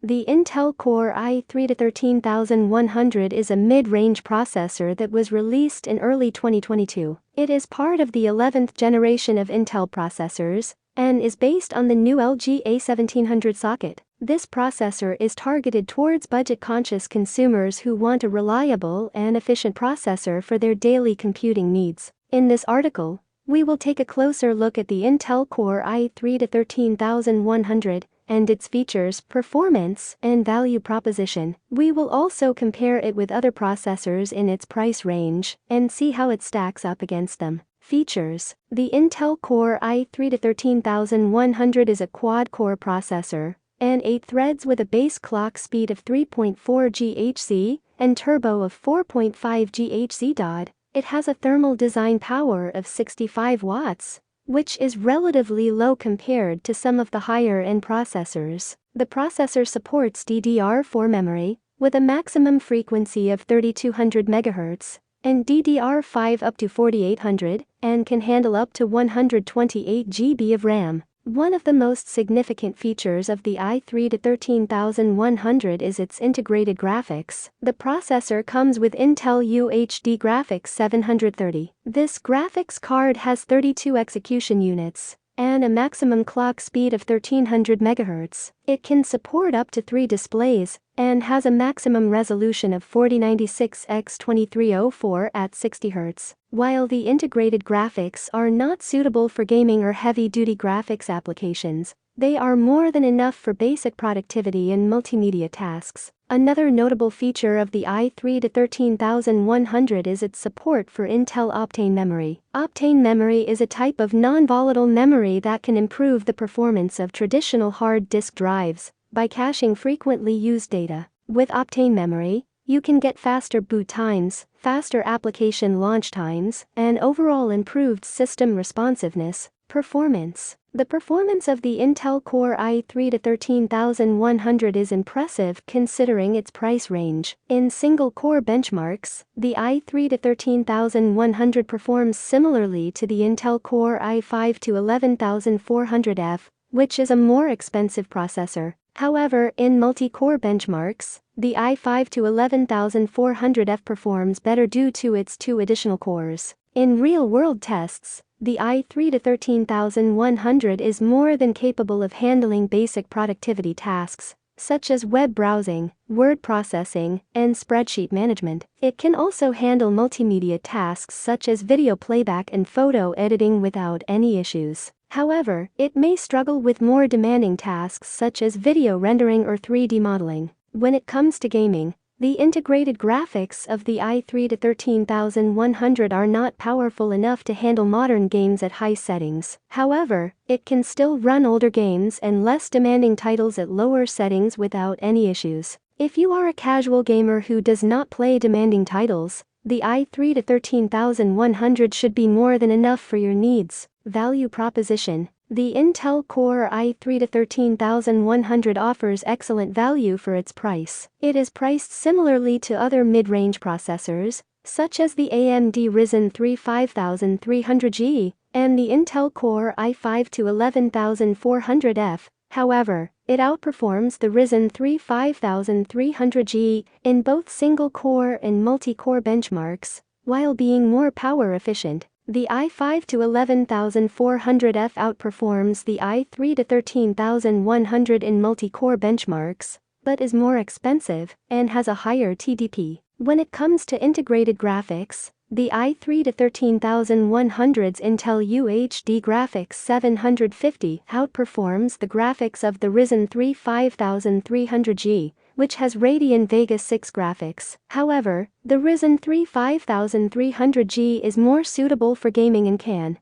The Intel Core i3-13100 is a mid-range processor that was released in early 2022. It is part of the 11th generation of Intel processors, and is based on the new LG A1700 socket. This processor is targeted towards budget-conscious consumers who want a reliable and efficient processor for their daily computing needs. In this article, we will take a closer look at the Intel Core i3-13100 and its features, performance, and value proposition. We will also compare it with other processors in its price range and see how it stacks up against them. Features: the Intel Core i3-13100 is a quad-core processor and 8 threads with a base clock speed of 3.4 GHz and turbo of 4.5 GHz. It has a thermal design power of 65 watts, which is relatively low compared to some of the higher-end processors. The processor supports DDR4 memory, with a maximum frequency of 3200 MHz, and DDR5 up to 4800, and can handle up to 128 GB of RAM. One of the most significant features of the i3-13100 is its integrated graphics. The processor comes with Intel UHD Graphics 730. This graphics card has 32 execution units and a maximum clock speed of 1300 MHz. It can support up to 3 displays and has a maximum resolution of 4096 x 2304 at 60 Hz. While the integrated graphics are not suitable for gaming or heavy-duty graphics applications, they are more than enough for basic productivity and multimedia tasks. Another notable feature of the i3-13100 is its support for Intel Optane memory. Optane memory is a type of non-volatile memory that can improve the performance of traditional hard disk drives by caching frequently used data. With Optane memory, you can get faster boot times, faster application launch times, and overall improved system responsiveness. Performance: the performance of the Intel Core i3-13100 is impressive considering its price range. In single-core benchmarks, the i3-13100 performs similarly to the Intel Core i5-11400F, which is a more expensive processor. However, in multi-core benchmarks, the i5-11400F performs better due to its 2 additional cores. In real-world tests, the i3-13100 is more than capable of handling basic productivity tasks, such as web browsing, word processing, and spreadsheet management. It can also handle multimedia tasks such as video playback and photo editing without any issues. However, it may struggle with more demanding tasks such as video rendering or 3D modeling. When it comes to gaming, the integrated graphics of the i3-13100 are not powerful enough to handle modern games at high settings. However, it can still run older games and less demanding titles at lower settings without any issues. If you are a casual gamer who does not play demanding titles, the i3-13100 should be more than enough for your needs. Value proposition: the Intel Core i3-13100 offers excellent value for its price. It is priced similarly to other mid-range processors, such as the AMD Ryzen 3 5300G and the Intel Core i5-11400F. However, it outperforms the Ryzen 3 5300G in both single-core and multi-core benchmarks, while being more power efficient. The i5-11400F outperforms the i3-13100 in multi-core benchmarks, but is more expensive and has a higher TDP. When it comes to integrated graphics, the i3-13100's Intel UHD Graphics 750 outperforms the graphics of the Ryzen 3 5300G, which has Radeon Vega 6 graphics. However, the Ryzen 3 5300G is more suitable for gaming and can